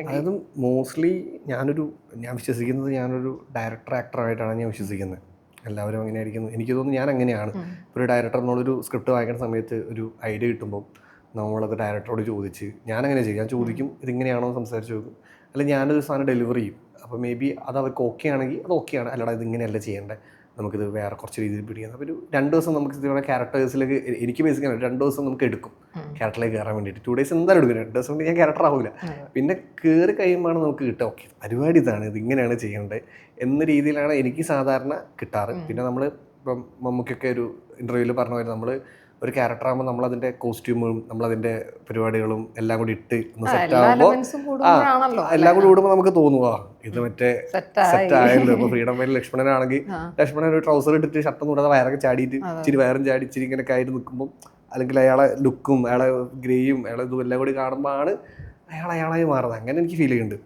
അതായത് മോസ്റ്റ്ലി ഞാൻ വിശ്വസിക്കുന്നത് ഞാനൊരു ഡയറക്ടർ ആക്ടറായിട്ടാണ് ഞാൻ വിശ്വസിക്കുന്നത്. എല്ലാവരും അങ്ങനെ ആയിരിക്കുന്നു. എനിക്ക് തോന്നുന്നു ഞാൻ അങ്ങനെയാണ്. ഒരു ഡയറക്ടർ എന്നുള്ളൊരു സ്ക്രിപ്റ്റ് വായിക്കുന്ന സമയത്ത് ഒരു ഐഡിയ കിട്ടുമ്പോൾ നമ്മളത് ഡയറക്ടറോട് ചോദിച്ച് ഞാനങ്ങനെ ചെയ്യും. ഞാൻ ചോദിക്കും ഇതിങ്ങനെയാണോ സംസാരിച്ച് നോക്കും. അല്ലെങ്കിൽ ഞാനൊരു സാധനം ഡെലിവറി ചെയ്യും. അപ്പോൾ മേ ബി അത് അവർക്ക് ഓക്കെ ആണെങ്കിൽ അത് ഓക്കെയാണ്. അല്ലടാ ഇതിങ്ങനെയല്ല ചെയ്യേണ്ടത്, നമുക്കിത് വേറെ കുറച്ച് രീതിയിൽ പിടിക്കാം. അപ്പോൾ ഒരു 2 ദിവസം നമുക്ക് ഇതുപോലെ ക്യാരക്ടേഴ്സിലേക്ക് എനിക്ക് ബേസിക്കാണ് 2 ദിവസം നമുക്ക് എടുക്കും ക്യാരക്ടറിലേക്ക് കയറാൻ വേണ്ടിയിട്ട്. 2 ഡേയ്സ് എന്തായാലും എടുക്കും. 2 ദിവസം കൊണ്ട് ഞാൻ ക്യാരക്ടർ ആവില്ല. പിന്നെ കയറി കഴിയുമ്പോഴാണ് നമുക്ക് കിട്ടുക ഓക്കെ പരിപാടി ഇതാണ്, ഇതിങ്ങനെയാണ് ചെയ്യേണ്ടത് എന്ന രീതിയിലാണ് എനിക്ക് സാധാരണ കിട്ടാറ്. പിന്നെ നമ്മൾ ഇപ്പം മമ്മൂക്കൊക്കെ ഒരു ഇൻ്റർവ്യൂവിൽ പറഞ്ഞ പോലെ നമ്മൾ ഒരു ക്യാരക്ടർ ആകുമ്പോൾ നമ്മളതിൻ്റെ കോസ്റ്റ്യൂമും നമ്മളതിൻ്റെ പരിപാടികളും എല്ലാം കൂടി ഇട്ട് ഒന്ന് സെറ്റ് ആകുമ്പോൾ എല്ലാം കൂടി കൂടുമ്പോൾ നമുക്ക് തോന്നുക ഇത് മറ്റേ സെറ്റ് ആയല്ലോ. ഇപ്പോൾ ഫ്രീഡം ഫൈറ്റർ ലക്ഷ്മണനാണെങ്കിൽ ലക്ഷ്മണൻ ഒരു ട്രൗസർ ഇട്ടിട്ട് ഷർട്ടൊന്നും ഇടാതെ വയറൊക്കെ ചാടിയിട്ട് ഇച്ചിരി വയറും ചാടി ഇച്ചിരി ഇങ്ങനെ ആയിട്ട് നിൽക്കുമ്പോൾ അല്ലെങ്കിൽ അയാളെ ലുക്കും അയാളെ ഗ്രേയും അയാളെ ഇതും എല്ലാം കൂടി കാണുമ്പോൾ ആണ് അയാളായി മാറുന്നത്. അങ്ങനെ എനിക്ക് ഫീൽ ചെയ്യുന്നുണ്ട്.